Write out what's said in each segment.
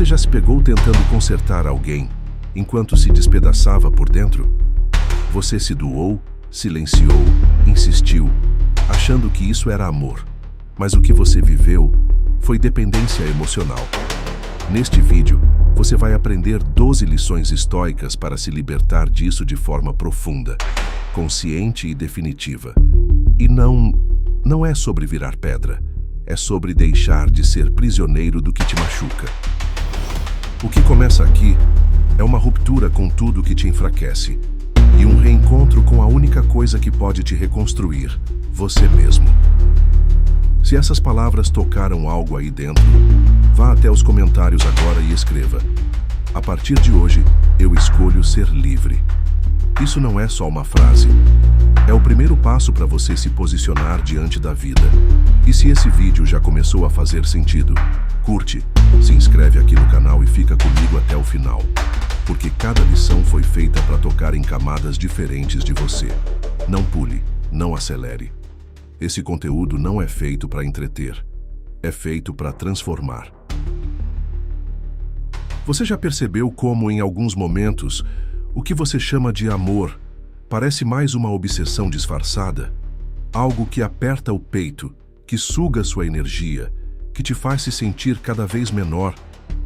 Você já se pegou tentando consertar alguém enquanto se despedaçava por dentro? Você se doou, silenciou, insistiu, achando que isso era amor. Mas o que você viveu foi dependência emocional. Neste vídeo, você vai aprender 12 lições estoicas para se libertar disso de forma profunda, consciente e definitiva. E não é sobre virar pedra, é sobre deixar de ser prisioneiro do que te machuca. O que começa aqui é uma ruptura com tudo que te enfraquece e um reencontro com a única coisa que pode te reconstruir, você mesmo. Se essas palavras tocaram algo aí dentro, vá até os comentários agora e escreva: a partir de hoje, eu escolho ser livre. Isso não é só uma frase. É o primeiro passo para você se posicionar diante da vida. E se esse vídeo já começou a fazer sentido, curte, se inscreve aqui no canal e fica comigo até o final. Porque cada lição foi feita para tocar em camadas diferentes de você. Não pule, não acelere. Esse conteúdo não é feito para entreter. É feito para transformar. Você já percebeu como, em alguns momentos, o que você chama de amor parece mais uma obsessão disfarçada? Algo que aperta o peito, que suga sua energia, que te faz se sentir cada vez menor,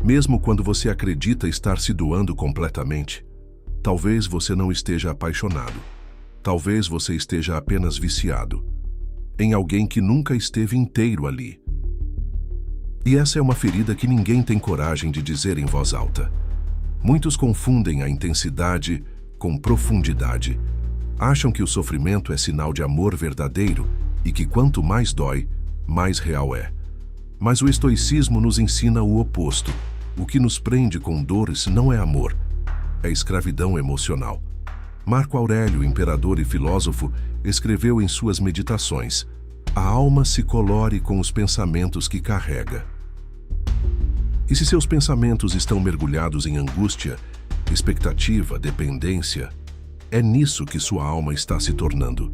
mesmo quando você acredita estar se doando completamente. Talvez você não esteja apaixonado. Talvez você esteja apenas viciado em alguém que nunca esteve inteiro ali. E essa é uma ferida que ninguém tem coragem de dizer em voz alta. Muitos confundem a intensidade com profundidade. Acham que o sofrimento é sinal de amor verdadeiro e que quanto mais dói, mais real é. Mas o estoicismo nos ensina o oposto. O que nos prende com dores não é amor, é escravidão emocional. Marco Aurélio, imperador e filósofo, escreveu em suas meditações: a alma se colore com os pensamentos que carrega. E se seus pensamentos estão mergulhados em angústia, expectativa, dependência, é nisso que sua alma está se tornando.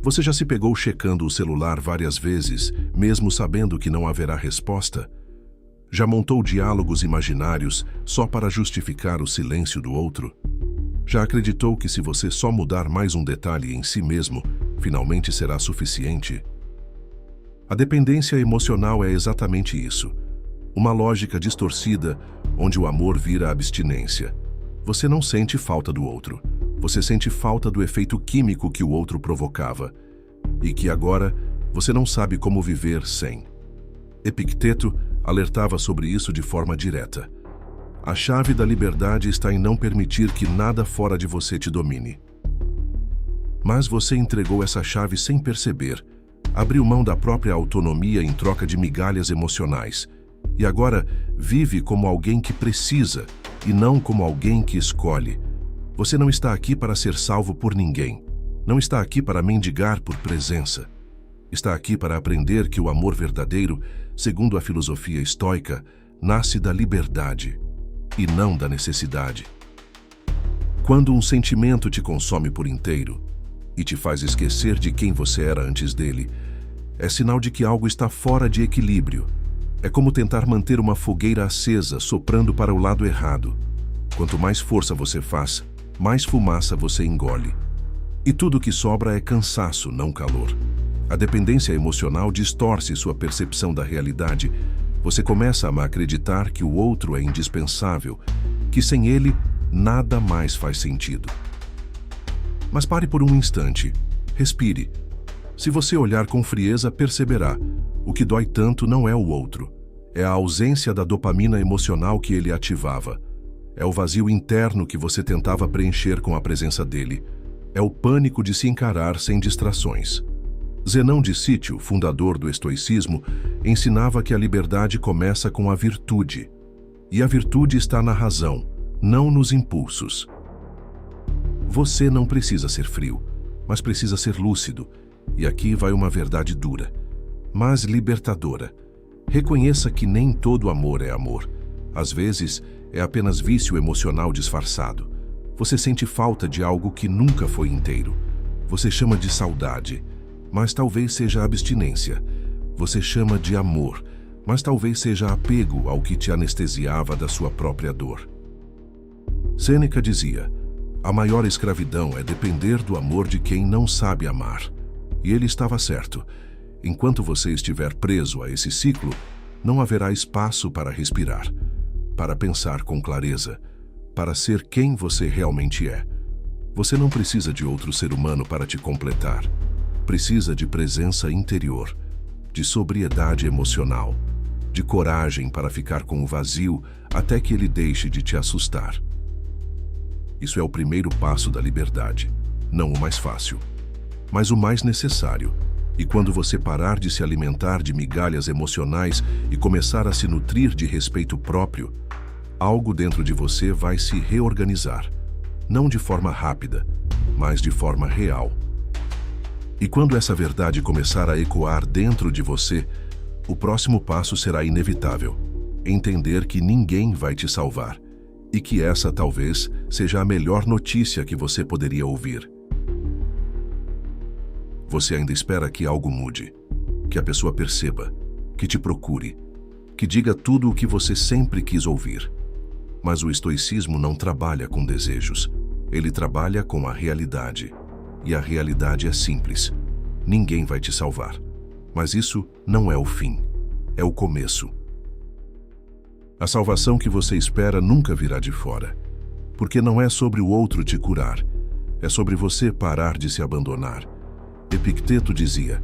Você já se pegou checando o celular várias vezes, mesmo sabendo que não haverá resposta? Já montou diálogos imaginários só para justificar o silêncio do outro? Já acreditou que se você só mudar mais um detalhe em si mesmo, finalmente será suficiente? A dependência emocional é exatamente isso. Uma lógica distorcida, onde o amor vira abstinência. Você não sente falta do outro. Você sente falta do efeito químico que o outro provocava. E que agora você não sabe como viver sem. Epicteto alertava sobre isso de forma direta. A chave da liberdade está em não permitir que nada fora de você te domine. Mas você entregou essa chave sem perceber. Abriu mão da própria autonomia em troca de migalhas emocionais. E agora vive como alguém que precisa e não como alguém que escolhe. Você não está aqui para ser salvo por ninguém. Não está aqui para mendigar por presença. Está aqui para aprender que o amor verdadeiro, segundo a filosofia estoica, nasce da liberdade e não da necessidade. Quando um sentimento te consome por inteiro e te faz esquecer de quem você era antes dele, é sinal de que algo está fora de equilíbrio. É como tentar manter uma fogueira acesa, soprando para o lado errado. Quanto mais força você faz, mais fumaça você engole. E tudo que sobra é cansaço, não calor. A dependência emocional distorce sua percepção da realidade. Você começa a acreditar que o outro é indispensável, que sem ele nada mais faz sentido. Mas pare por um instante. Respire. Se você olhar com frieza, perceberá: o que dói tanto não é o outro. É a ausência da dopamina emocional que ele ativava. É o vazio interno que você tentava preencher com a presença dele. É o pânico de se encarar sem distrações. Zenão de Sítio, fundador do estoicismo, ensinava que a liberdade começa com a virtude. E a virtude está na razão, não nos impulsos. Você não precisa ser frio, mas precisa ser lúcido. E aqui vai uma verdade dura, mas libertadora. Reconheça que nem todo amor é amor. Às vezes, é apenas vício emocional disfarçado. Você sente falta de algo que nunca foi inteiro. Você chama de saudade, mas talvez seja abstinência. Você chama de amor, mas talvez seja apego ao que te anestesiava da sua própria dor. Sêneca dizia: a maior escravidão é depender do amor de quem não sabe amar. E ele estava certo. Enquanto você estiver preso a esse ciclo, não haverá espaço para respirar, para pensar com clareza, para ser quem você realmente é. Você não precisa de outro ser humano para te completar. Precisa de presença interior, de sobriedade emocional, de coragem para ficar com o vazio até que ele deixe de te assustar. Isso é o primeiro passo da liberdade, não o mais fácil, mas o mais necessário. E quando você parar de se alimentar de migalhas emocionais e começar a se nutrir de respeito próprio, algo dentro de você vai se reorganizar, não de forma rápida, mas de forma real. E quando essa verdade começar a ecoar dentro de você, o próximo passo será inevitável: entender que ninguém vai te salvar e que essa talvez seja a melhor notícia que você poderia ouvir. Você ainda espera que algo mude, que a pessoa perceba, que te procure, que diga tudo o que você sempre quis ouvir. Mas o estoicismo não trabalha com desejos, ele trabalha com a realidade. E a realidade é simples: ninguém vai te salvar. Mas isso não é o fim, é o começo. A salvação que você espera nunca virá de fora, porque não é sobre o outro te curar, é sobre você parar de se abandonar. Epicteto dizia: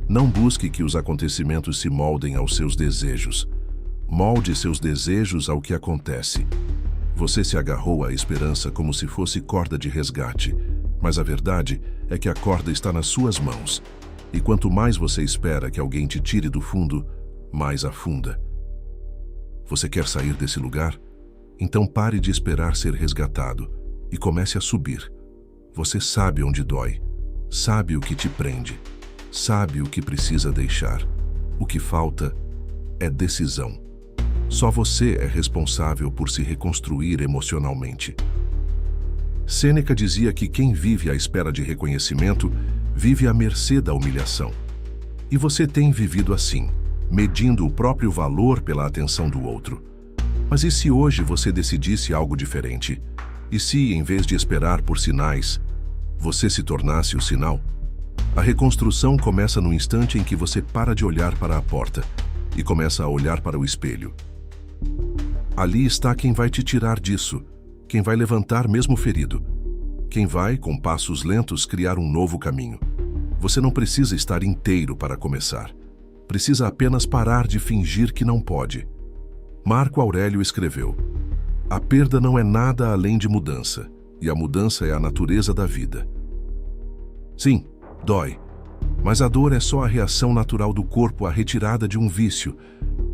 não busque que os acontecimentos se moldem aos seus desejos. Molde seus desejos ao que acontece. Você se agarrou à esperança como se fosse corda de resgate, mas a verdade é que a corda está nas suas mãos. E quanto mais você espera que alguém te tire do fundo, mais afunda. Você quer sair desse lugar? Então pare de esperar ser resgatado e comece a subir. Você sabe onde dói, sabe o que te prende, sabe o que precisa deixar. O que falta é decisão. Só você é responsável por se reconstruir emocionalmente. Sêneca dizia que quem vive à espera de reconhecimento vive à mercê da humilhação. E você tem vivido assim, medindo o próprio valor pela atenção do outro. Mas e se hoje você decidisse algo diferente? E se, em vez de esperar por sinais, você se tornasse o sinal? A reconstrução começa no instante em que você para de olhar para a porta e começa a olhar para o espelho. Ali está quem vai te tirar disso, quem vai levantar mesmo ferido, quem vai, com passos lentos, criar um novo caminho. Você não precisa estar inteiro para começar. Precisa apenas parar de fingir que não pode. Marco Aurélio escreveu: a perda não é nada além de mudança, e a mudança é a natureza da vida. Sim, dói, mas a dor é só a reação natural do corpo à retirada de um vício.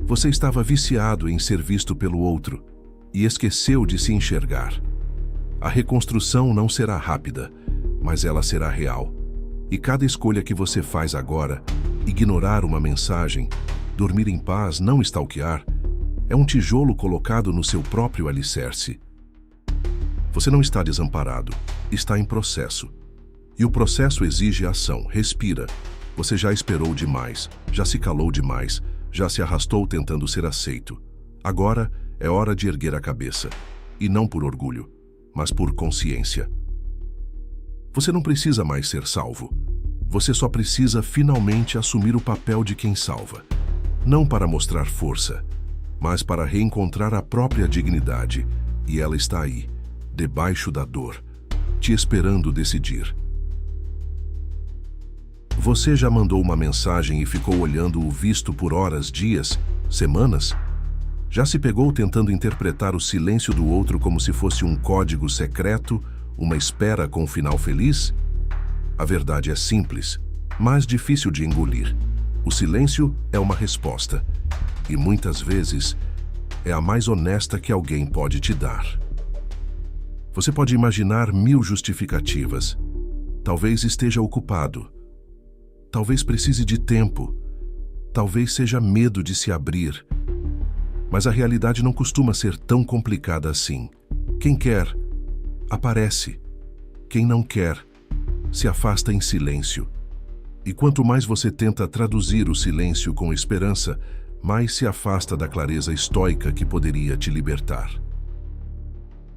Você estava viciado em ser visto pelo outro e esqueceu de se enxergar. A reconstrução não será rápida, mas ela será real. E cada escolha que você faz agora, ignorar uma mensagem, dormir em paz, não stalkear, é um tijolo colocado no seu próprio alicerce. Você não está desamparado, está em processo. E o processo exige ação. Respira. Você já esperou demais, já se calou demais, já se arrastou tentando ser aceito. Agora é hora de erguer a cabeça. E não por orgulho, mas por consciência. Você não precisa mais ser salvo. Você só precisa finalmente assumir o papel de quem salva. Não para mostrar força, mas para reencontrar a própria dignidade. E ela está aí, debaixo da dor, te esperando decidir. Você já mandou uma mensagem e ficou olhando o visto por horas, dias, semanas? Já se pegou tentando interpretar o silêncio do outro como se fosse um código secreto, uma espera com um final feliz? A verdade é simples, mas difícil de engolir. O silêncio é uma resposta, e muitas vezes é a mais honesta que alguém pode te dar. Você pode imaginar 1000 justificativas. Talvez esteja ocupado. Talvez precise de tempo. Talvez seja medo de se abrir. Mas a realidade não costuma ser tão complicada assim. Quem quer, aparece. Quem não quer, se afasta em silêncio. E quanto mais você tenta traduzir o silêncio com esperança, mais se afasta da clareza estoica que poderia te libertar.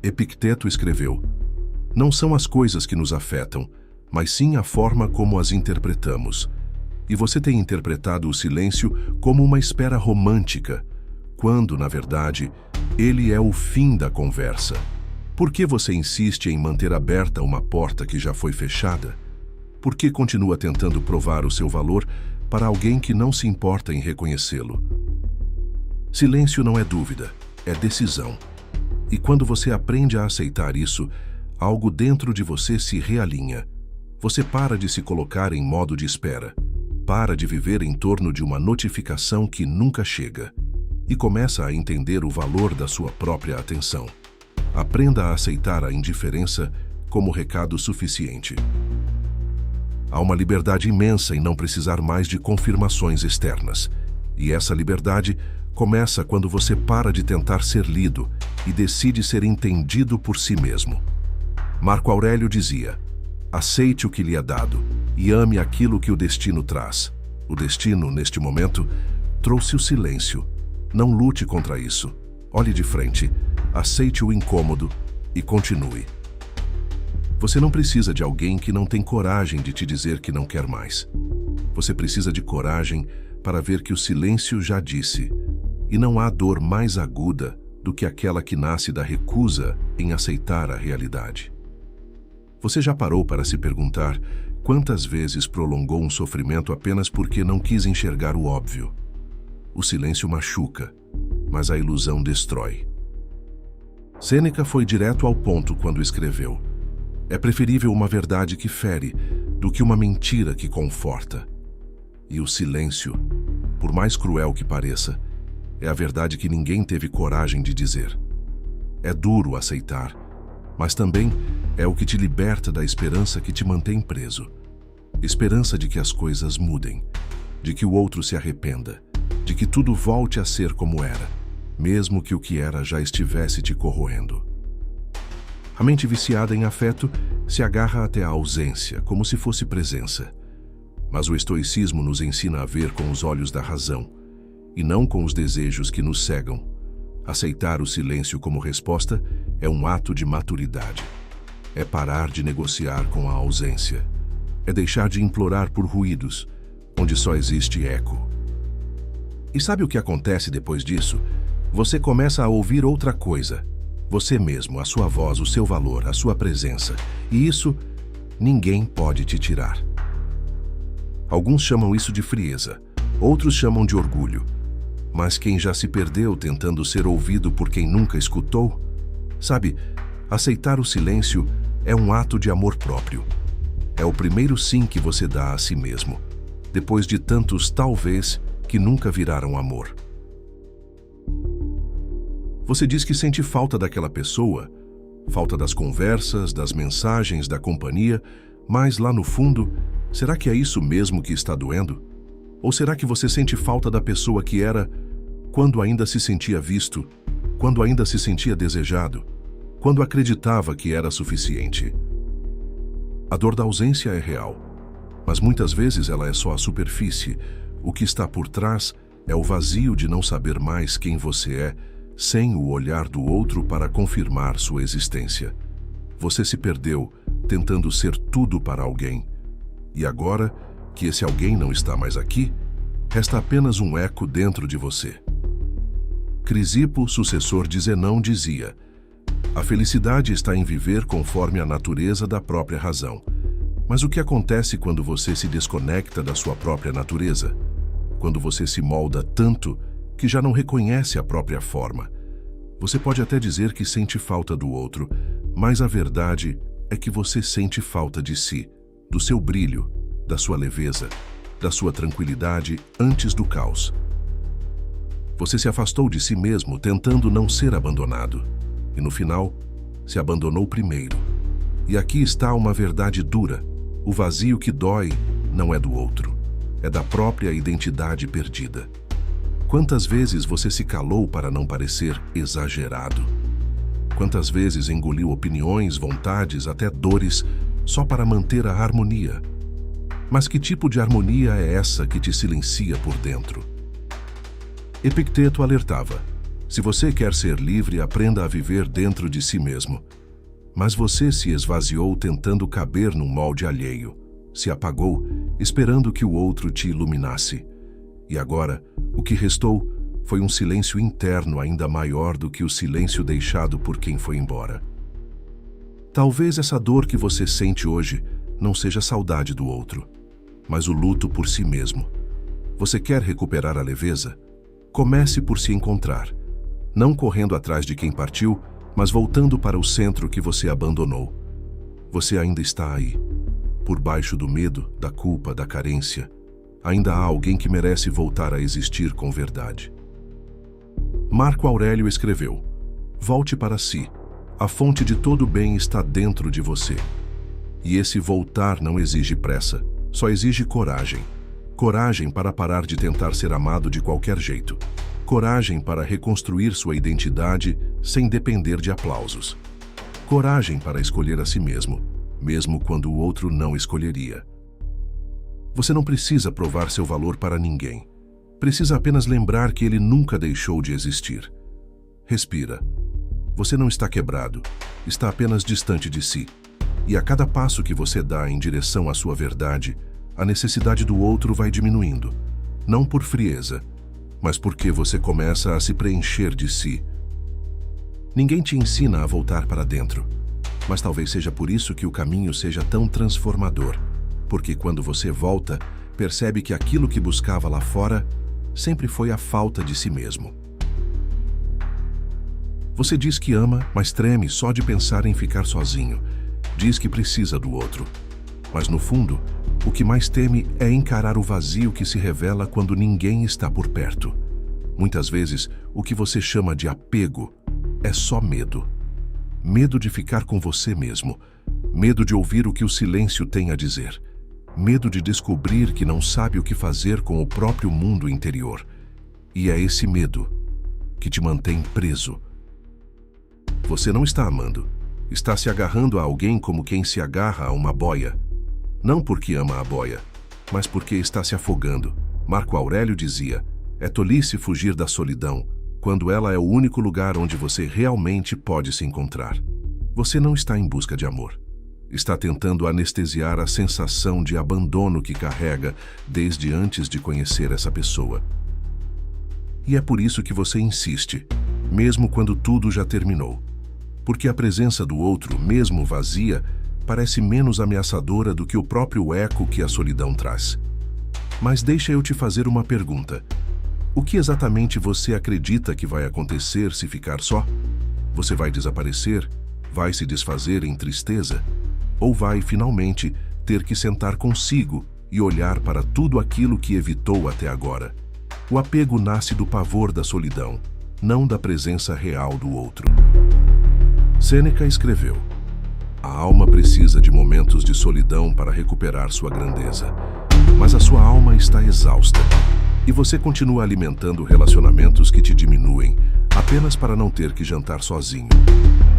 Epicteto escreveu: "Não são as coisas que nos afetam, mas sim a forma como as interpretamos." E você tem interpretado o silêncio como uma espera romântica, quando, na verdade, ele é o fim da conversa. Por que você insiste em manter aberta uma porta que já foi fechada? Por que continua tentando provar o seu valor para alguém que não se importa em reconhecê-lo? Silêncio não é dúvida, é decisão. E quando você aprende a aceitar isso, algo dentro de você se realinha. Você para de se colocar em modo de espera, para de viver em torno de uma notificação que nunca chega e começa a entender o valor da sua própria atenção. Aprenda a aceitar a indiferença como recado suficiente. Há uma liberdade imensa em não precisar mais de confirmações externas. E essa liberdade começa quando você para de tentar ser lido e decide ser entendido por si mesmo. Marco Aurélio dizia: "Aceite o que lhe é dado e ame aquilo que o destino traz." O destino, neste momento, trouxe o silêncio. Não lute contra isso. Olhe de frente, aceite o incômodo e continue. Você não precisa de alguém que não tem coragem de te dizer que não quer mais. Você precisa de coragem para ver que o silêncio já disse. E não há dor mais aguda do que aquela que nasce da recusa em aceitar a realidade. Você já parou para se perguntar quantas vezes prolongou um sofrimento apenas porque não quis enxergar o óbvio? O silêncio machuca, mas a ilusão destrói. Sêneca foi direto ao ponto quando escreveu: "É preferível uma verdade que fere do que uma mentira que conforta." E o silêncio, por mais cruel que pareça, é a verdade que ninguém teve coragem de dizer. É duro aceitar, mas também é o que te liberta da esperança que te mantém preso. Esperança de que as coisas mudem, de que o outro se arrependa, de que tudo volte a ser como era, mesmo que o que era já estivesse te corroendo. A mente viciada em afeto se agarra até a ausência, como se fosse presença. Mas o estoicismo nos ensina a ver com os olhos da razão, e não com os desejos que nos cegam. Aceitar o silêncio como resposta é um ato de maturidade. É parar de negociar com a ausência. É deixar de implorar por ruídos, onde só existe eco. E sabe o que acontece depois disso? Você começa a ouvir outra coisa. Você mesmo, a sua voz, o seu valor, a sua presença. E isso, ninguém pode te tirar. Alguns chamam isso de frieza, outros chamam de orgulho. Mas quem já se perdeu tentando ser ouvido por quem nunca escutou? Sabe, aceitar o silêncio é um ato de amor próprio. É o primeiro sim que você dá a si mesmo, depois de tantos talvez que nunca viraram amor. Você diz que sente falta daquela pessoa, falta das conversas, das mensagens, da companhia, mas lá no fundo, será que é isso mesmo que está doendo? Ou será que você sente falta da pessoa que era quando ainda se sentia visto, quando ainda se sentia desejado, quando acreditava que era suficiente? A dor da ausência é real, mas muitas vezes ela é só a superfície. O que está por trás é o vazio de não saber mais quem você é, sem o olhar do outro para confirmar sua existência. Você se perdeu tentando ser tudo para alguém. E agora que esse alguém não está mais aqui, resta apenas um eco dentro de você. Crisipo, sucessor de Zenão, dizia: "A felicidade está em viver conforme a natureza da própria razão." Mas o que acontece quando você se desconecta da sua própria natureza? Quando você se molda tanto que já não reconhece a própria forma? Você pode até dizer que sente falta do outro, mas a verdade é que você sente falta de si, do seu brilho, da sua leveza, da sua tranquilidade antes do caos. Você se afastou de si mesmo tentando não ser abandonado. E no final, se abandonou primeiro. E aqui está uma verdade dura. O vazio que dói não é do outro. É da própria identidade perdida. Quantas vezes você se calou para não parecer exagerado? Quantas vezes engoliu opiniões, vontades, até dores, só para manter a harmonia? Mas que tipo de harmonia é essa que te silencia por dentro? Epicteto alertava: se você quer ser livre, aprenda a viver dentro de si mesmo. Mas você se esvaziou tentando caber num molde alheio, se apagou, esperando que o outro te iluminasse. E agora, o que restou foi um silêncio interno ainda maior do que o silêncio deixado por quem foi embora. Talvez essa dor que você sente hoje não seja saudade do outro, mas o luto por si mesmo. Você quer recuperar a leveza? Comece por se encontrar, não correndo atrás de quem partiu, mas voltando para o centro que você abandonou. Você ainda está aí. Por baixo do medo, da culpa, da carência, ainda há alguém que merece voltar a existir com verdade. Marco Aurélio escreveu: volte para si. A fonte de todo bem está dentro de você. E esse voltar não exige pressa, só exige coragem. Coragem para parar de tentar ser amado de qualquer jeito. Coragem para reconstruir sua identidade sem depender de aplausos. Coragem para escolher a si mesmo, mesmo quando o outro não escolheria. Você não precisa provar seu valor para ninguém. Precisa apenas lembrar que ele nunca deixou de existir. Respira. Você não está quebrado, está apenas distante de si. E a cada passo que você dá em direção à sua verdade, a necessidade do outro vai diminuindo. Não por frieza, mas porque você começa a se preencher de si. Ninguém te ensina a voltar para dentro, mas talvez seja por isso que o caminho seja tão transformador, porque quando você volta, percebe que aquilo que buscava lá fora sempre foi a falta de si mesmo. Você diz que ama, mas treme só de pensar em ficar sozinho. Diz que precisa do outro. Mas no fundo, o que mais teme é encarar o vazio que se revela quando ninguém está por perto. Muitas vezes, o que você chama de apego é só medo. Medo de ficar com você mesmo. Medo de ouvir o que o silêncio tem a dizer. Medo de descobrir que não sabe o que fazer com o próprio mundo interior. E é esse medo que te mantém preso. Você não está amando. Está se agarrando a alguém como quem se agarra a uma boia. Não porque ama a boia, mas porque está se afogando. Marco Aurélio dizia: é tolice fugir da solidão, quando ela é o único lugar onde você realmente pode se encontrar. Você não está em busca de amor. Está tentando anestesiar a sensação de abandono que carrega desde antes de conhecer essa pessoa. E é por isso que você insiste, mesmo quando tudo já terminou. Porque a presença do outro, mesmo vazia, parece menos ameaçadora do que o próprio eco que a solidão traz. Mas deixa eu te fazer uma pergunta. O que exatamente você acredita que vai acontecer se ficar só? Você vai desaparecer? Vai se desfazer em tristeza? Ou vai, finalmente, ter que sentar consigo e olhar para tudo aquilo que evitou até agora? O apego nasce do pavor da solidão, não da presença real do outro. Sêneca escreveu: a alma precisa de momentos de solidão para recuperar sua grandeza, mas a sua alma está exausta, e você continua alimentando relacionamentos que te diminuem, apenas para não ter que jantar sozinho.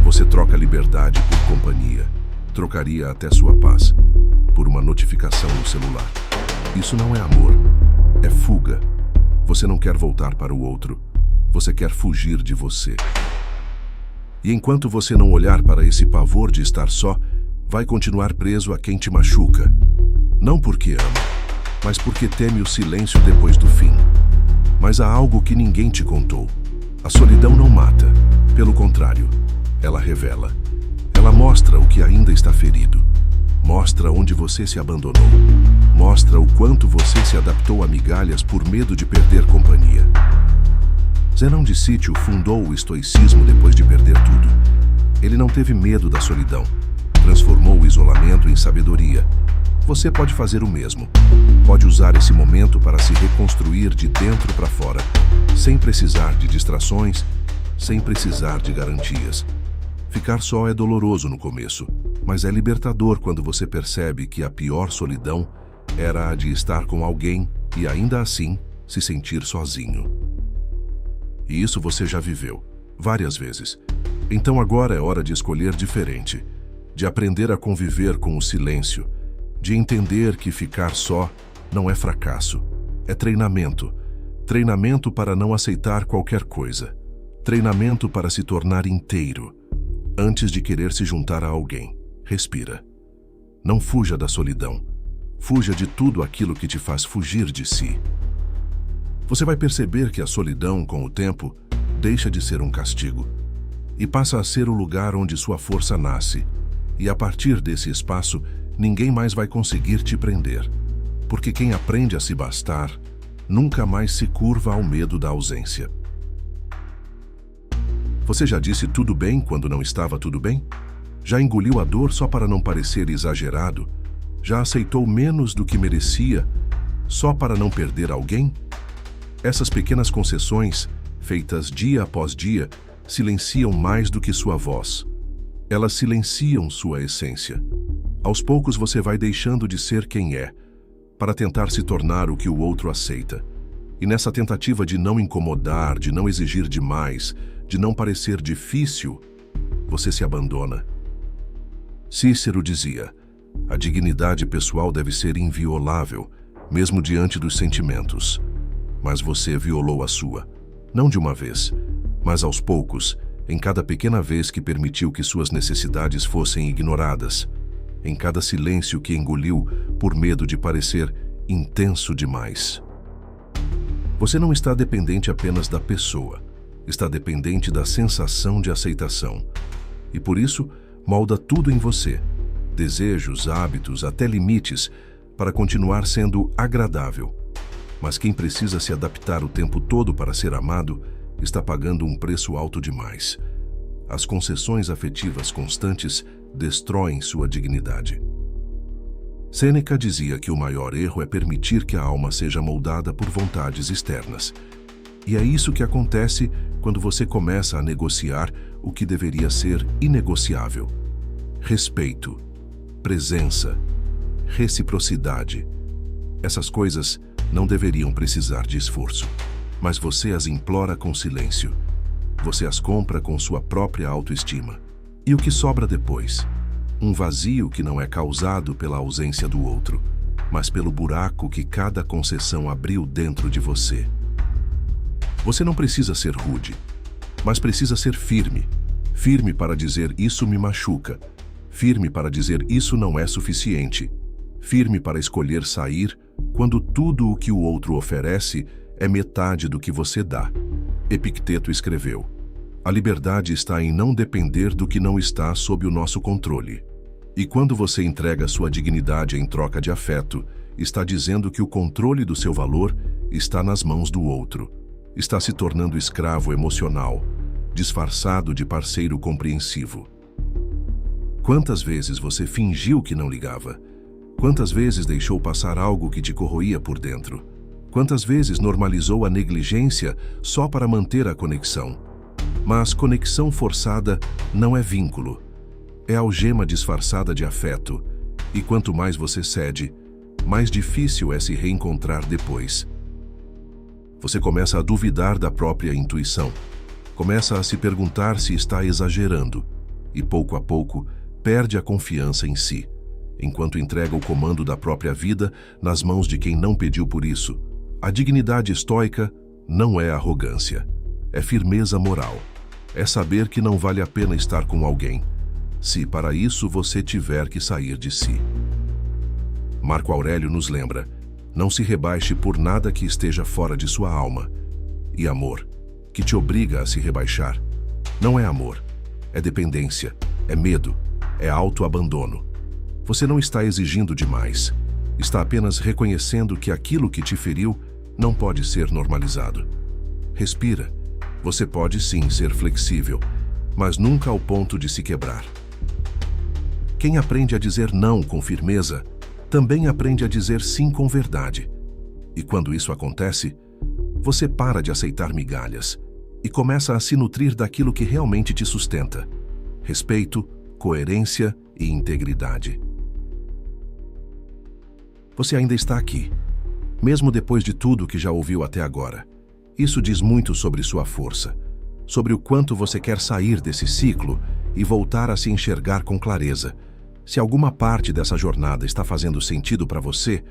Você troca liberdade por companhia, trocaria até sua paz por uma notificação no celular. Isso não é amor, é fuga. Você não quer voltar para o outro, você quer fugir de você. E enquanto você não olhar para esse pavor de estar só, vai continuar preso a quem te machuca. Não porque ama, mas porque teme o silêncio depois do fim. Mas há algo que ninguém te contou. A solidão não mata. Pelo contrário, ela revela. Ela mostra o que ainda está ferido. Mostra onde você se abandonou. Mostra o quanto você se adaptou a migalhas por medo de perder companhia. Zenão de Sítio fundou o estoicismo depois de perder tudo. Ele não teve medo da solidão. Transformou o isolamento em sabedoria. Você pode fazer o mesmo. Pode usar esse momento para se reconstruir de dentro para fora, sem precisar de distrações, sem precisar de garantias. Ficar só é doloroso no começo, mas é libertador quando você percebe que a pior solidão era a de estar com alguém e ainda assim se sentir sozinho. E isso você já viveu, várias vezes. Então agora é hora de escolher diferente, de aprender a conviver com o silêncio, de entender que ficar só não é fracasso, é treinamento, Treinamento para não aceitar qualquer coisa. Treinamento para se tornar inteiro. Antes de querer se juntar a alguém, respira. Não fuja da solidão. Fuja de tudo aquilo que te faz fugir de si. Você vai perceber que a solidão, com o tempo, deixa de ser um castigo e passa a ser o lugar onde sua força nasce. E a partir desse espaço, ninguém mais vai conseguir te prender. Porque quem aprende a se bastar, nunca mais se curva ao medo da ausência. Você já disse tudo bem quando não estava tudo bem? Já engoliu a dor só para não parecer exagerado? Já aceitou menos do que merecia só para não perder alguém? Essas pequenas concessões, feitas dia após dia, silenciam mais do que sua voz. Elas silenciam sua essência. Aos poucos você vai deixando de ser quem é, para tentar se tornar o que o outro aceita. E nessa tentativa de não incomodar, de não exigir demais, de não parecer difícil, você se abandona. Cícero dizia: a dignidade pessoal deve ser inviolável, mesmo diante dos sentimentos. Mas você violou a sua, não de uma vez, mas aos poucos, em cada pequena vez que permitiu que suas necessidades fossem ignoradas, em cada silêncio que engoliu por medo de parecer intenso demais. Você não está dependente apenas da pessoa, está dependente da sensação de aceitação. E por isso, molda tudo em você, desejos, hábitos, até limites, para continuar sendo agradável. Mas quem precisa se adaptar o tempo todo para ser amado, está pagando um preço alto demais. As concessões afetivas constantes destroem sua dignidade. Sêneca dizia que o maior erro é permitir que a alma seja moldada por vontades externas. E é isso que acontece quando você começa a negociar o que deveria ser inegociável. Respeito, presença, reciprocidade. Essas coisas não deveriam precisar de esforço, mas você as implora com silêncio. Você as compra com sua própria autoestima. E o que sobra depois? Um vazio que não é causado pela ausência do outro, mas pelo buraco que cada concessão abriu dentro de você. Você não precisa ser rude, mas precisa ser firme. Firme para dizer isso me machuca. Firme para dizer isso não é suficiente. Firme para escolher sair quando tudo o que o outro oferece é metade do que você dá. Epicteto escreveu: a liberdade está em não depender do que não está sob o nosso controle. E quando você entrega sua dignidade em troca de afeto, está dizendo que o controle do seu valor está nas mãos do outro. Está se tornando escravo emocional, disfarçado de parceiro compreensivo. Quantas vezes você fingiu que não ligava? Quantas vezes deixou passar algo que te corroía por dentro? Quantas vezes normalizou a negligência só para manter a conexão? Mas conexão forçada não é vínculo. É algema disfarçada de afeto. E quanto mais você cede, mais difícil é se reencontrar depois. Você começa a duvidar da própria intuição. Começa a se perguntar se está exagerando. E pouco a pouco, perde a confiança em si, enquanto entrega o comando da própria vida nas mãos de quem não pediu por isso. A dignidade estoica não é arrogância, é firmeza moral. É saber que não vale a pena estar com alguém, se para isso você tiver que sair de si. Marco Aurélio nos lembra: não se rebaixe por nada que esteja fora de sua alma. E amor, que te obriga a se rebaixar, não é amor, é dependência, é medo, é autoabandono. Você não está exigindo demais, está apenas reconhecendo que aquilo que te feriu não pode ser normalizado. Respira. Você pode sim ser flexível, mas nunca ao ponto de se quebrar. Quem aprende a dizer não com firmeza, também aprende a dizer sim com verdade. E quando isso acontece, você para de aceitar migalhas e começa a se nutrir daquilo que realmente te sustenta: respeito, coerência e integridade. Você ainda está aqui, mesmo depois de tudo que já ouviu até agora. Isso diz muito sobre sua força, sobre o quanto você quer sair desse ciclo e voltar a se enxergar com clareza. Se alguma parte dessa jornada está fazendo sentido para você,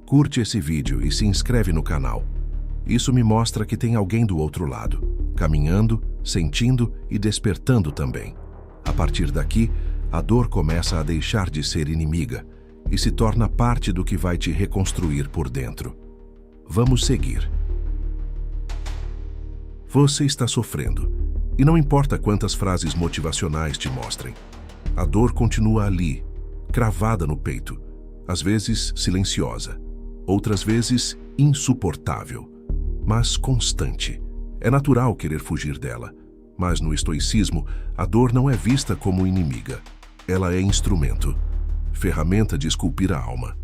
curte esse vídeo e se inscreve no canal. Isso me mostra que tem alguém do outro lado, caminhando, sentindo e despertando também. A partir daqui, a dor começa a deixar de ser inimiga e se torna parte do que vai te reconstruir por dentro. Vamos seguir. Você está sofrendo, e não importa quantas frases motivacionais te mostrem. A dor continua ali, cravada no peito, às vezes silenciosa, outras vezes insuportável, mas constante. É natural querer fugir dela, mas no estoicismo, a dor não é vista como inimiga. Ela é instrumento, ferramenta de esculpir a alma.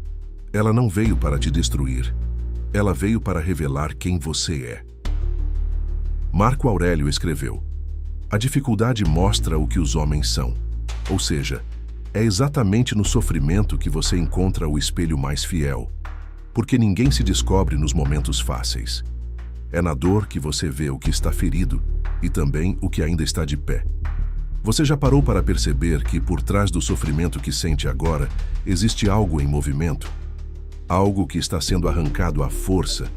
Ela não veio para te destruir, ela veio para revelar quem você é. Marco Aurélio escreveu: a dificuldade mostra o que os homens são, ou seja, é exatamente no sofrimento que você encontra o espelho mais fiel, porque ninguém se descobre nos momentos fáceis. É na dor que você vê o que está ferido e também o que ainda está de pé. Você já parou para perceber que por trás do sofrimento que sente agora existe algo em movimento? Algo que está sendo arrancado à força,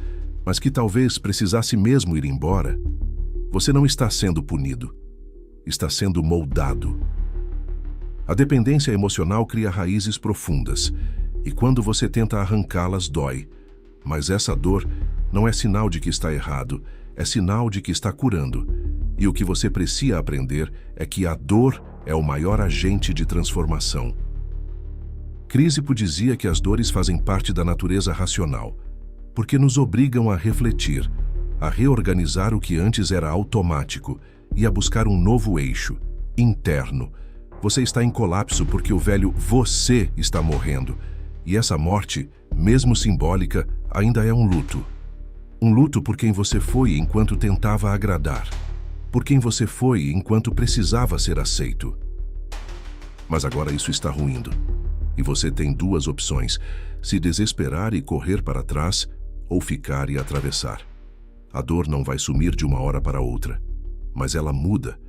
mas que talvez precisasse mesmo ir embora? Você não está sendo punido, está sendo moldado. A dependência emocional cria raízes profundas, e quando você tenta arrancá-las, dói. Mas essa dor não é sinal de que está errado, é sinal de que está curando. E o que você precisa aprender é que a dor é o maior agente de transformação. Crísipo dizia que as dores fazem parte da natureza racional, porque nos obrigam a refletir, a reorganizar o que antes era automático e a buscar um novo eixo, interno. Você está em colapso porque o velho você está morrendo. E essa morte, mesmo simbólica, ainda é um luto. Um luto por quem você foi enquanto tentava agradar. Por quem você foi enquanto precisava ser aceito. Mas agora isso está ruindo. E você tem duas opções: se desesperar e correr para trás, ou ficar e atravessar. A dor não vai sumir de uma hora para outra, mas ela muda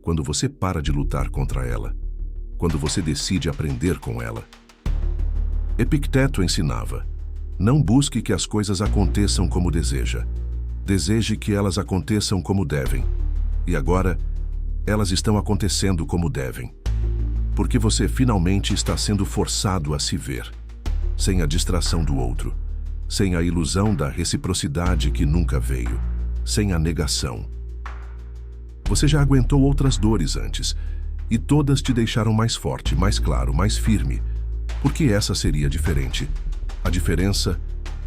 quando você para de lutar contra ela, quando você decide aprender com ela. Epicteto ensinava: não busque que as coisas aconteçam como deseja. Deseje que elas aconteçam como devem. E agora, elas estão acontecendo como devem. Porque você finalmente está sendo forçado a se ver, sem a distração do outro, sem a ilusão da reciprocidade que nunca veio, sem a negação. Você já aguentou outras dores antes, e todas te deixaram mais forte, mais claro, mais firme. Por que essa seria diferente? A diferença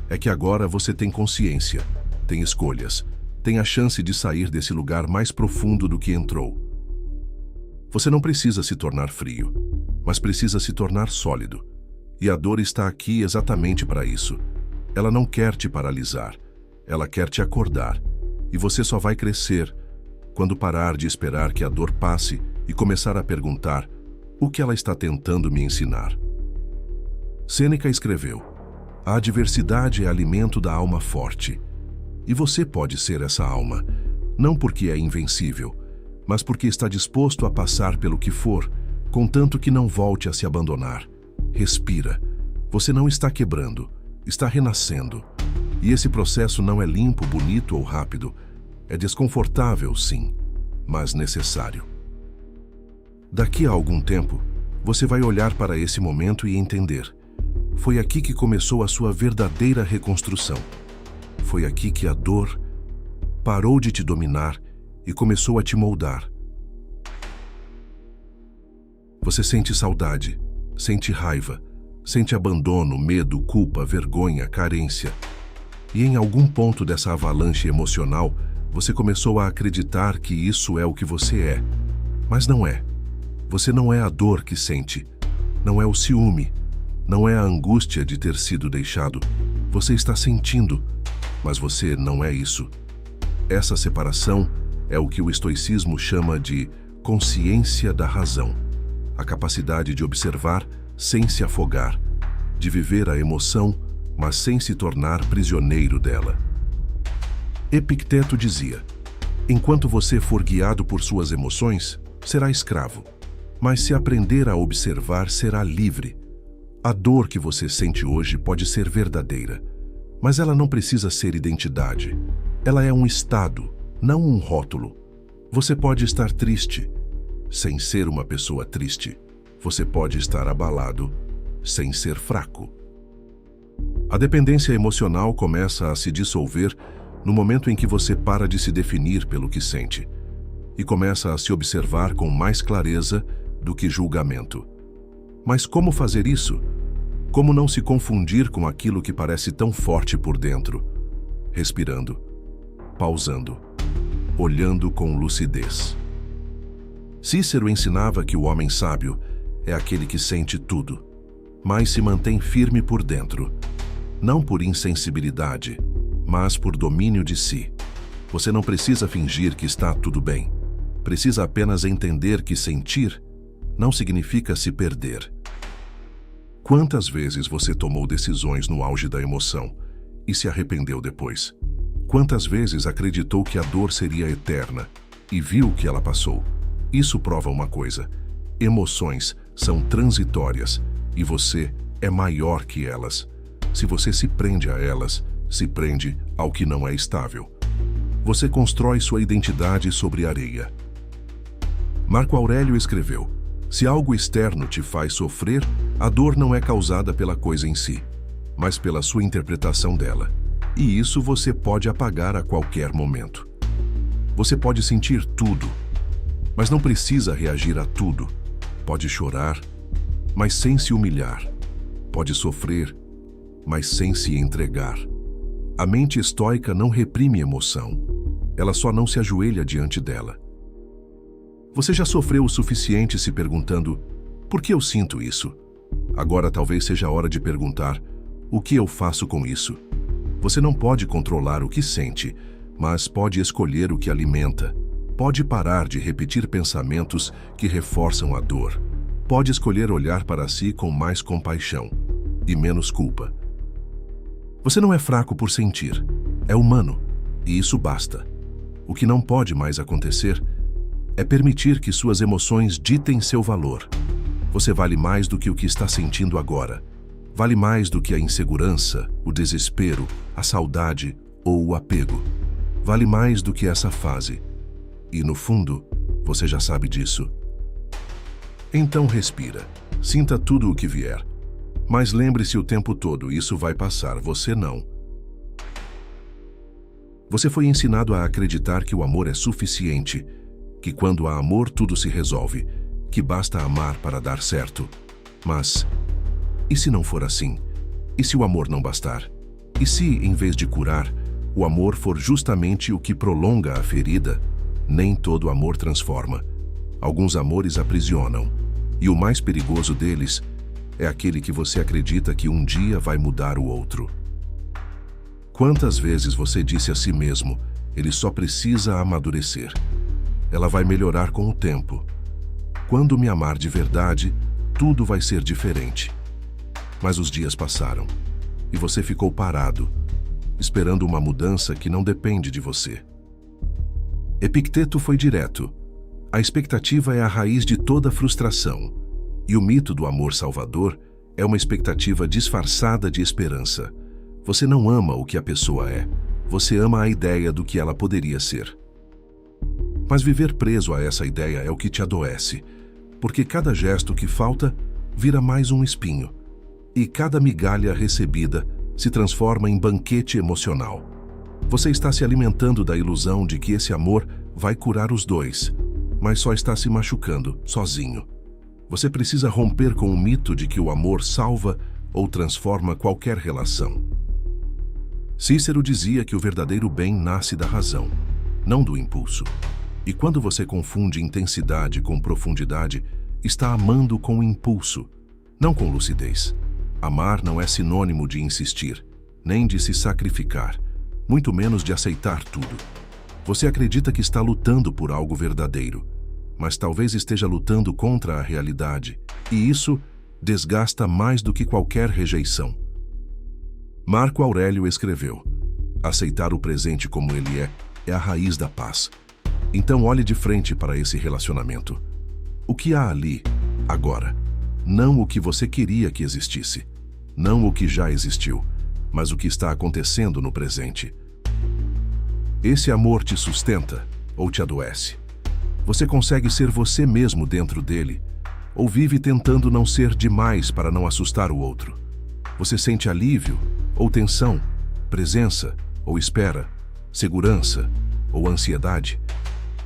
é que agora você tem consciência, tem escolhas, tem a chance de sair desse lugar mais profundo do que entrou. Você não precisa se tornar frio, mas precisa se tornar sólido. E a dor está aqui exatamente para isso. Ela não quer te paralisar, ela quer te acordar. E você só vai crescer quando parar de esperar que a dor passe e começar a perguntar: o que ela está tentando me ensinar? Sêneca escreveu: a adversidade é alimento da alma forte. E você pode ser essa alma, não porque é invencível, mas porque está disposto a passar pelo que for, contanto que não volte a se abandonar. Respira. Você não está quebrando, está renascendo. E esse processo não é limpo, bonito ou rápido. É desconfortável, sim, mas necessário. Daqui a algum tempo, você vai olhar para esse momento e entender: foi aqui que começou a sua verdadeira reconstrução. Foi aqui que a dor parou de te dominar e começou a te moldar. Você sente saudade, sente raiva, sente abandono, medo, culpa, vergonha, carência. E em algum ponto dessa avalanche emocional, você começou a acreditar que isso é o que você é. Mas não é. Você não é a dor que sente. Não é o ciúme. Não é a angústia de ter sido deixado. Você está sentindo, mas você não é isso. Essa separação é o que o estoicismo chama de consciência da razão. A capacidade de observar sem se afogar, de viver a emoção, mas sem se tornar prisioneiro dela. Epicteto dizia: enquanto você for guiado por suas emoções, será escravo. Mas se aprender a observar, será livre. A dor que você sente hoje pode ser verdadeira, Mas ela não precisa ser identidade. Ela é um estado, não um rótulo. Você pode estar triste, sem ser uma pessoa triste. Você pode estar abalado, sem ser fraco. A dependência emocional começa a se dissolver no momento em que você para de se definir pelo que sente e começa a se observar com mais clareza do que julgamento. Mas como fazer isso? Como não se confundir com aquilo que parece tão forte por dentro? Respirando, pausando, olhando com lucidez. Cícero ensinava que o homem sábio é aquele que sente tudo, mas se mantém firme por dentro, não por insensibilidade, mas por domínio de si. Você não precisa fingir que está tudo bem. Precisa apenas entender que sentir não significa se perder. Quantas vezes você tomou decisões no auge da emoção e se arrependeu depois? Quantas vezes acreditou que a dor seria eterna e viu que ela passou? Isso prova uma coisa: emoções são transitórias e você é maior que elas. Se você se prende a elas, se prende ao que não é estável. Você constrói sua identidade sobre areia. Marco Aurélio escreveu: se algo externo te faz sofrer, a dor não é causada pela coisa em si, mas pela sua interpretação dela. E isso você pode apagar a qualquer momento. Você pode sentir tudo, mas não precisa reagir a tudo. Pode chorar, mas sem se humilhar. Pode sofrer, mas sem se entregar. A mente estoica não reprime emoção. Ela só não se ajoelha diante dela. Você já sofreu o suficiente se perguntando: por que eu sinto isso? Agora talvez seja a hora de perguntar: o que eu faço com isso? Você não pode controlar o que sente, mas pode escolher o que alimenta. Pode parar de repetir pensamentos que reforçam a dor. Pode escolher olhar para si com mais compaixão e menos culpa. Você não é fraco por sentir. É humano, e isso basta. O que não pode mais acontecer é permitir que suas emoções ditem seu valor. Você vale mais do que o que está sentindo agora. Vale mais do que a insegurança, o desespero, a saudade ou o apego. Vale mais do que essa fase. E, no fundo, você já sabe disso. Então respira. Sinta tudo o que vier. Mas lembre-se o tempo todo, isso vai passar, você não. Você foi ensinado a acreditar que o amor é suficiente, que quando há amor tudo se resolve, que basta amar para dar certo. Mas, e se não for assim? E se o amor não bastar? E se, em vez de curar, o amor for justamente o que prolonga a ferida? Nem todo amor transforma. Alguns amores aprisionam. E o mais perigoso deles é aquele que você acredita que um dia vai mudar o outro. Quantas vezes você disse a si mesmo: ele só precisa amadurecer. Ela vai melhorar com o tempo. Quando me amar de verdade, tudo vai ser diferente. Mas os dias passaram e você ficou parado, esperando uma mudança que não depende de você. Epicteto foi direto. A expectativa é a raiz de toda frustração. E o mito do amor salvador é uma expectativa disfarçada de esperança. Você não ama o que a pessoa é. Você ama a ideia do que ela poderia ser. Mas viver preso a essa ideia é o que te adoece, porque cada gesto que falta vira mais um espinho, e cada migalha recebida se transforma em banquete emocional. Você está se alimentando da ilusão de que esse amor vai curar os dois, mas só está se machucando, sozinho. Você precisa romper com o mito de que o amor salva ou transforma qualquer relação. Cícero dizia que o verdadeiro bem nasce da razão, não do impulso. E quando você confunde intensidade com profundidade, está amando com impulso, não com lucidez. Amar não é sinônimo de insistir, nem de se sacrificar, muito menos de aceitar tudo. Você acredita que está lutando por algo verdadeiro, mas talvez esteja lutando contra a realidade, e isso desgasta mais do que qualquer rejeição. Marco Aurélio escreveu: aceitar o presente como ele é a raiz da paz. Então olhe de frente para esse relacionamento. O que há ali, agora? Não o que você queria que existisse. Não o que já existiu, mas o que está acontecendo no presente. Esse amor te sustenta ou te adoece? Você consegue ser você mesmo dentro dele? Ou vive tentando não ser demais para não assustar o outro? Você sente alívio ou tensão, presença ou espera, segurança ou ansiedade?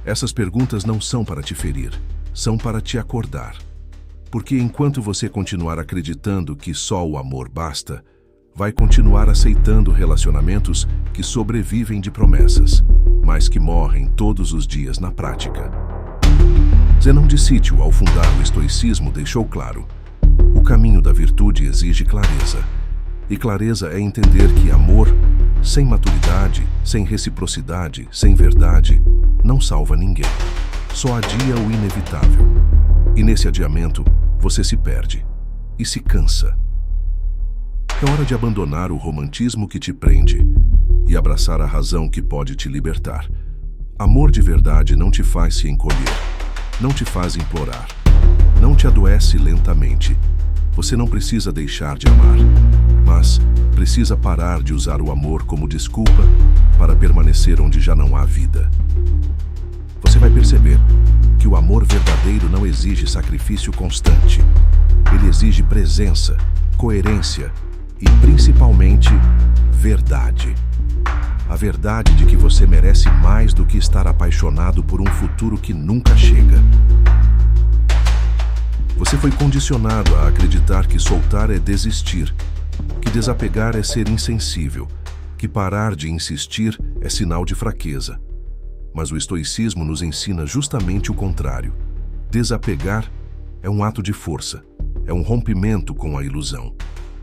Essas perguntas não são para te ferir, são para te acordar. Porque enquanto você continuar acreditando que só o amor basta, vai continuar aceitando relacionamentos que sobrevivem de promessas, mas que morrem todos os dias na prática. Zenão de Sítio, ao fundar o estoicismo, deixou claro: o caminho da virtude exige clareza. E clareza é entender que amor, sem maturidade, sem reciprocidade, sem verdade, não salva ninguém. Só adia o inevitável. E nesse adiamento, você se perde e se cansa. É hora de abandonar o romantismo que te prende e abraçar a razão que pode te libertar. Amor de verdade não te faz se encolher, não te faz implorar, não te adoece lentamente. Você não precisa deixar de amar, mas precisa parar de usar o amor como desculpa para permanecer onde já não há vida. Você vai perceber que o amor verdadeiro não exige sacrifício constante. Ele exige presença, coerência e, principalmente, verdade. A verdade de que você merece mais do que estar apaixonado por um futuro que nunca chega. Você foi condicionado a acreditar que soltar é desistir, que desapegar é ser insensível, que parar de insistir é sinal de fraqueza. Mas o estoicismo nos ensina justamente o contrário. Desapegar é um ato de força, é um rompimento com a ilusão.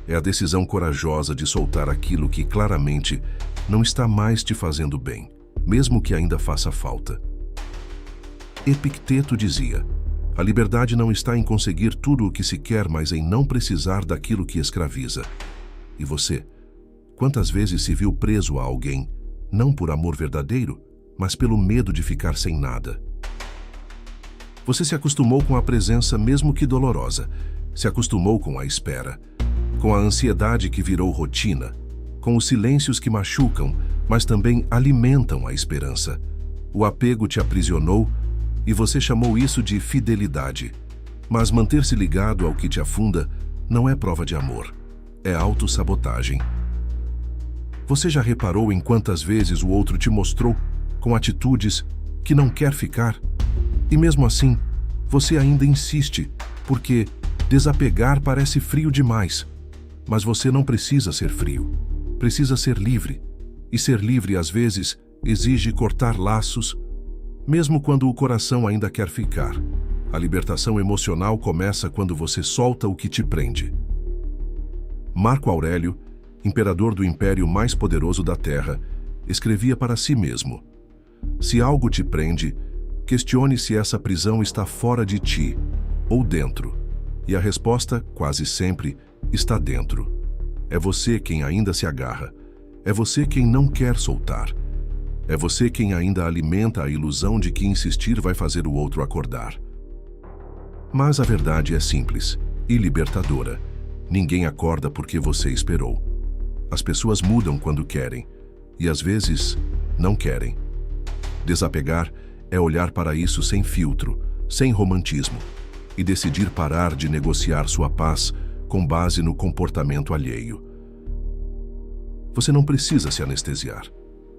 É a decisão corajosa de soltar aquilo que claramente não está mais te fazendo bem, mesmo que ainda faça falta. Epicteto dizia: a liberdade não está em conseguir tudo o que se quer, mas em não precisar daquilo que escraviza. E você? Quantas vezes se viu preso a alguém, não por amor verdadeiro, mas pelo medo de ficar sem nada? Você se acostumou com a presença, mesmo que dolorosa. Se acostumou com a espera, com a ansiedade que virou rotina, com os silêncios que machucam, mas também alimentam a esperança. O apego te aprisionou e você chamou isso de fidelidade. Mas manter-se ligado ao que te afunda não é prova de amor, é autossabotagem. Você já reparou em quantas vezes o outro te mostrou, com atitudes, que não quer ficar? E mesmo assim, você ainda insiste, porque desapegar parece frio demais. Mas você não precisa ser frio, precisa ser livre. E ser livre, às vezes, exige cortar laços, mesmo quando o coração ainda quer ficar. A libertação emocional começa quando você solta o que te prende. Marco Aurélio, imperador do império mais poderoso da Terra, escrevia para si mesmo: se algo te prende, questione se essa prisão está fora de ti ou dentro. E a resposta, quase sempre, está dentro. É você quem ainda se agarra. É você quem não quer soltar. É você quem ainda alimenta a ilusão de que insistir vai fazer o outro acordar. Mas a verdade é simples e libertadora. Ninguém acorda porque você esperou. As pessoas mudam quando querem, e às vezes não querem. Desapegar é olhar para isso sem filtro, sem romantismo, e decidir parar de negociar sua paz com base no comportamento alheio. Você não precisa se anestesiar.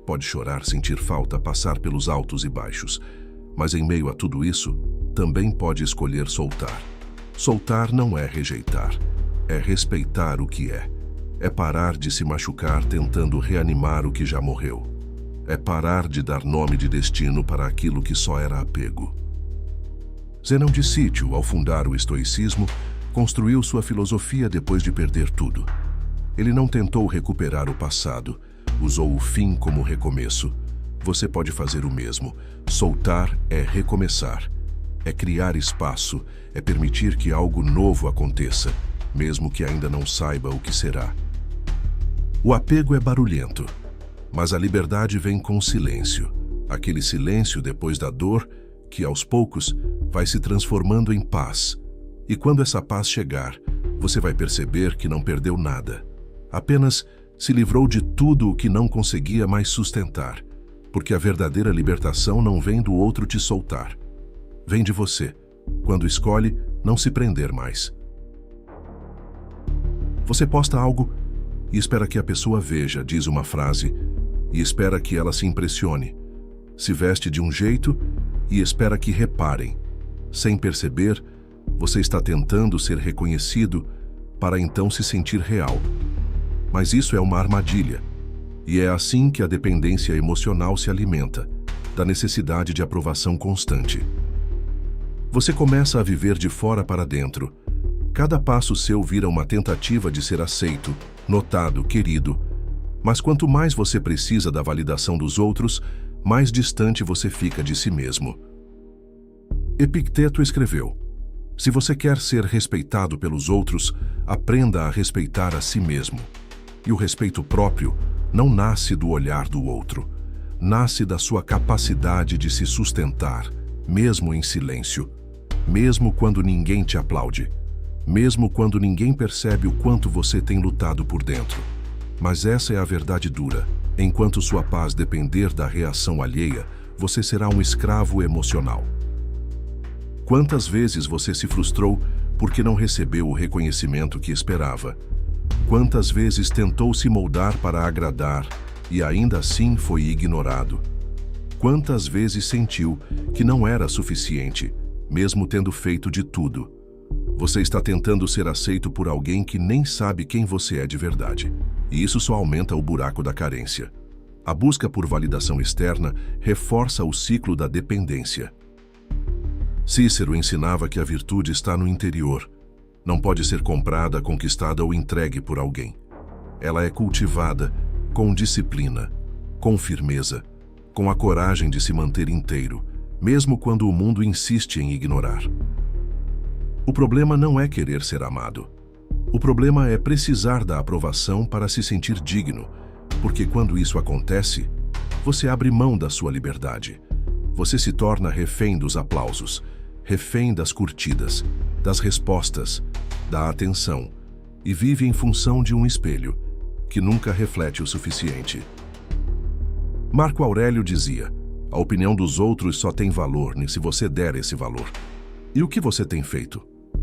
Pode chorar, sentir falta, passar pelos altos e baixos, mas em meio a tudo isso, também pode escolher soltar. Soltar não é rejeitar, é respeitar o que é. É parar de se machucar tentando reanimar o que já morreu. É parar de dar nome de destino para aquilo que só era apego. Zenão de Sítio, ao fundar o estoicismo, construiu sua filosofia depois de perder tudo. Ele não tentou recuperar o passado, usou o fim como recomeço. Você pode fazer o mesmo. Soltar é recomeçar. É criar espaço, é permitir que algo novo aconteça, mesmo que ainda não saiba o que será. O apego é barulhento, mas a liberdade vem com silêncio. Aquele silêncio depois da dor, que aos poucos vai se transformando em paz. E quando essa paz chegar, você vai perceber que não perdeu nada. Apenas Se livrou de tudo o que não conseguia mais sustentar, porque a verdadeira libertação não vem do outro te soltar. Vem de você, quando escolhe não se prender mais. Você posta algo e espera que a pessoa veja, diz uma frase, e espera que ela se impressione. Se veste de um jeito e espera que reparem. Sem perceber, você está tentando ser reconhecido para então se sentir real. Mas isso é uma armadilha. E é assim que a dependência emocional se alimenta, da necessidade de aprovação constante. Você começa a viver de fora para dentro. Cada passo seu vira uma tentativa de ser aceito, notado, querido. Mas quanto mais você precisa da validação dos outros, mais distante você fica de si mesmo. Epicteto escreveu: se você quer ser respeitado pelos outros, aprenda a respeitar a si mesmo. E o respeito próprio não nasce do olhar do outro, nasce da sua capacidade de se sustentar, mesmo em silêncio, mesmo quando ninguém te aplaude, mesmo quando ninguém percebe o quanto você tem lutado por dentro. Mas essa é a verdade dura. Enquanto sua paz depender da reação alheia, você será um escravo emocional. Quantas vezes você se frustrou porque não recebeu o reconhecimento que esperava? Quantas vezes tentou se moldar para agradar e ainda assim foi ignorado? Quantas vezes sentiu que não era suficiente, mesmo tendo feito de tudo? Você está tentando ser aceito por alguém que nem sabe quem você é de verdade. E isso só aumenta o buraco da carência. A busca por validação externa reforça o ciclo da dependência. Cícero ensinava que a virtude está no interior. Não pode ser comprada, conquistada ou entregue por alguém. Ela é cultivada com disciplina, com firmeza, com a coragem de se manter inteiro, mesmo quando o mundo insiste em ignorar. O problema não é querer ser amado. O problema é precisar da aprovação para se sentir digno, porque quando isso acontece, você abre mão da sua liberdade. Você se torna refém dos aplausos, refém das curtidas, das respostas, da atenção, e vive em função de um espelho, que nunca reflete o suficiente. Marco Aurélio dizia: a opinião dos outros só tem valor se você der esse valor. E o que você tem feito?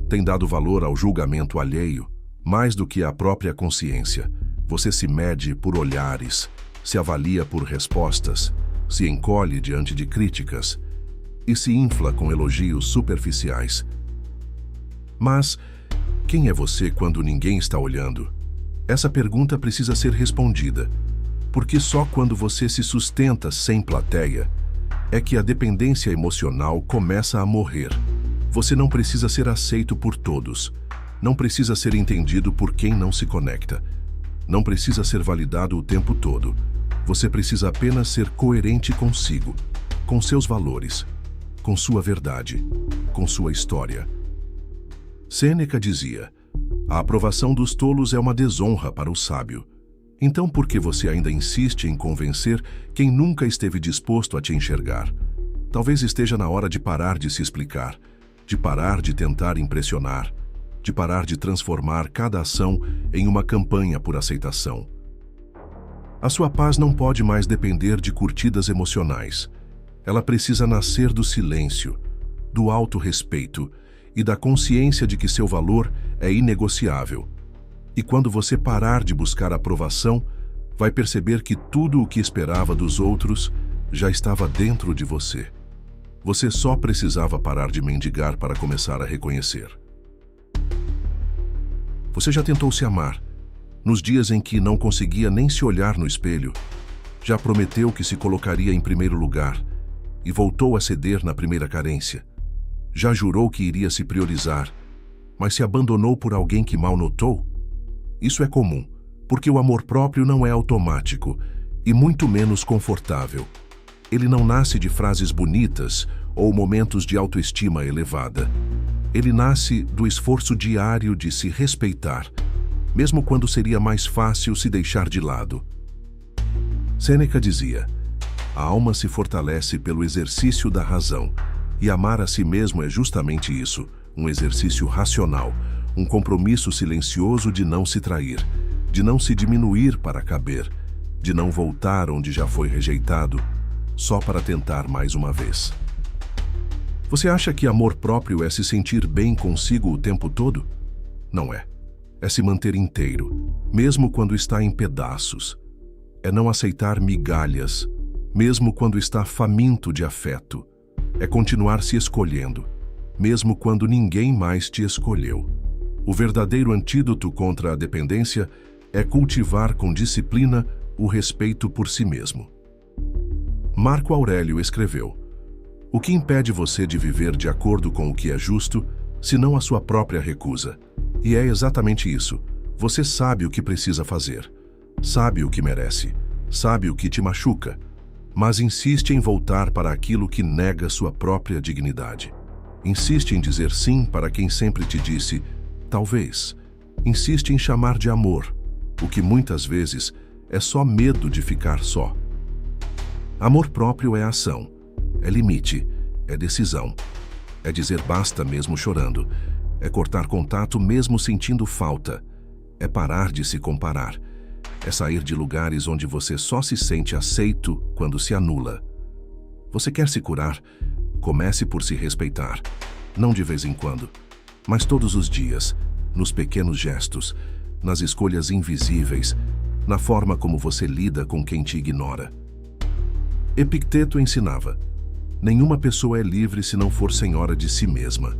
Tem dado valor ao julgamento alheio, mais do que à própria consciência. Você se mede por olhares, se avalia por respostas, se encolhe diante de críticas e se infla com elogios superficiais. Mas quem é você quando ninguém está olhando? Essa pergunta precisa ser respondida, porque só quando você se sustenta sem plateia é que a dependência emocional começa a morrer. Você não precisa ser aceito por todos, não precisa ser entendido por quem não se conecta, não precisa ser validado o tempo todo. Você precisa apenas ser coerente consigo, com seus valores, com sua verdade, com sua história. Sêneca dizia: a aprovação dos tolos é uma desonra para o sábio. Então por que você ainda insiste em convencer quem nunca esteve disposto a te enxergar? Talvez esteja na hora de parar de se explicar, de parar de tentar impressionar, de parar de transformar cada ação em uma campanha por aceitação. A sua paz não pode mais depender de curtidas emocionais. Ela precisa nascer do silêncio, do autorrespeito e da consciência de que seu valor é inegociável. E quando você parar de buscar aprovação, vai perceber que tudo o que esperava dos outros já estava dentro de você. Você só precisava parar de mendigar para começar a reconhecer. Você já tentou se amar, nos dias em que não conseguia nem se olhar no espelho? Já prometeu que se colocaria em primeiro lugar e voltou a ceder na primeira carência? Já jurou que iria se priorizar, mas se abandonou por alguém que mal notou? Isso é comum, porque o amor próprio não é automático e muito menos confortável. Ele não nasce de frases bonitas ou momentos de autoestima elevada. Ele nasce do esforço diário de se respeitar, mesmo quando seria mais fácil se deixar de lado. Sêneca dizia: a alma se fortalece pelo exercício da razão, e amar a si mesmo é justamente isso, um exercício racional, um compromisso silencioso de não se trair, de não se diminuir para caber, de não voltar onde já foi rejeitado, só para tentar mais uma vez. Você acha que amor próprio é se sentir bem consigo o tempo todo? Não é. É se manter inteiro, mesmo quando está em pedaços. É não aceitar migalhas, mesmo quando está faminto de afeto. É continuar se escolhendo, mesmo quando ninguém mais te escolheu. O verdadeiro antídoto contra a dependência é cultivar com disciplina o respeito por si mesmo. Marco Aurélio escreveu: "O que impede você de viver de acordo com o que é justo, senão a sua própria recusa?" E é exatamente isso. Você sabe o que precisa fazer, sabe o que merece, sabe o que te machuca, mas insiste em voltar para aquilo que nega sua própria dignidade. Insiste em dizer sim para quem sempre te disse talvez. Insiste em chamar de amor, o que muitas vezes é só medo de ficar só. Amor próprio é ação, é limite, é decisão. É dizer basta mesmo chorando, é cortar contato mesmo sentindo falta, é parar de se comparar, é sair de lugares onde você só se sente aceito quando se anula. Você quer se curar? Comece por se respeitar, não de vez em quando, mas todos os dias, nos pequenos gestos, nas escolhas invisíveis, na forma como você lida com quem te ignora. Epicteto ensinava: nenhuma pessoa é livre se não for senhora de si mesma.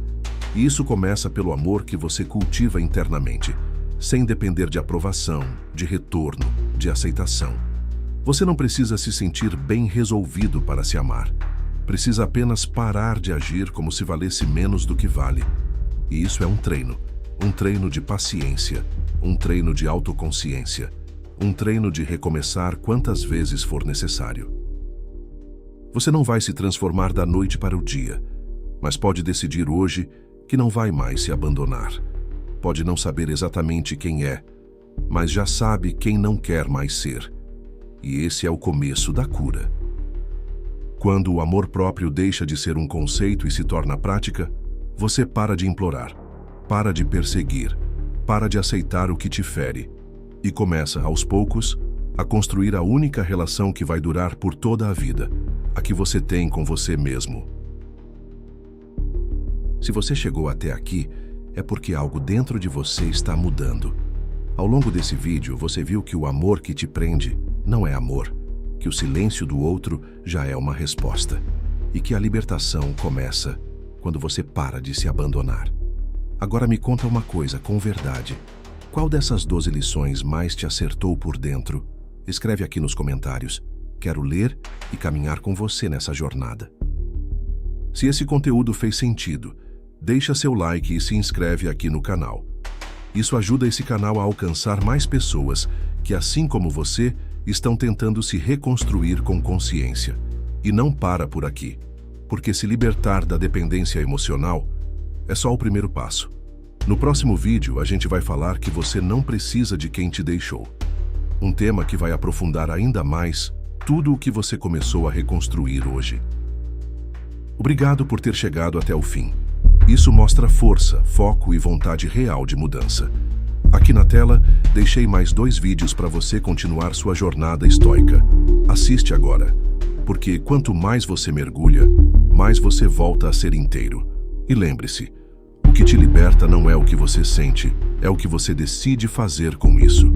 E isso começa pelo amor que você cultiva internamente, sem depender de aprovação, de retorno, de aceitação. Você não precisa se sentir bem resolvido para se amar. Precisa apenas parar de agir como se valesse menos do que vale. E isso é um treino de paciência, um treino de autoconsciência, um treino de recomeçar quantas vezes for necessário. Você não vai se transformar da noite para o dia, mas pode decidir hoje que não vai mais se abandonar. Pode não saber exatamente quem é, mas já sabe quem não quer mais ser. E esse é o começo da cura. Quando o amor próprio deixa de ser um conceito e se torna prática, você para de implorar, para de perseguir, para de aceitar o que te fere e começa, aos poucos, a construir a única relação que vai durar por toda a vida, a que você tem com você mesmo. Se você chegou até aqui, é porque algo dentro de você está mudando. Ao longo desse vídeo, você viu que o amor que te prende não é amor, que o silêncio do outro já é uma resposta, e que a libertação começa quando você para de se abandonar. Agora me conta uma coisa com verdade. Qual dessas 12 lições mais te acertou por dentro? Escreve aqui nos comentários. Quero ler e caminhar com você nessa jornada. Se esse conteúdo fez sentido, deixa seu like e se inscreve aqui no canal. Isso ajuda esse canal a alcançar mais pessoas que, assim como você, estão tentando se reconstruir com consciência. E não para por aqui, porque se libertar da dependência emocional é só o primeiro passo. No próximo vídeo, a gente vai falar que você não precisa de quem te deixou. Um tema que vai aprofundar ainda mais tudo o que você começou a reconstruir hoje. Obrigado por ter chegado até o fim. Isso mostra força, foco e vontade real de mudança. Aqui na tela, deixei mais 2 vídeos para você continuar sua jornada estoica. Assiste agora, porque quanto mais você mergulha, mais você volta a ser inteiro. E lembre-se, o que te liberta não é o que você sente, é o que você decide fazer com isso.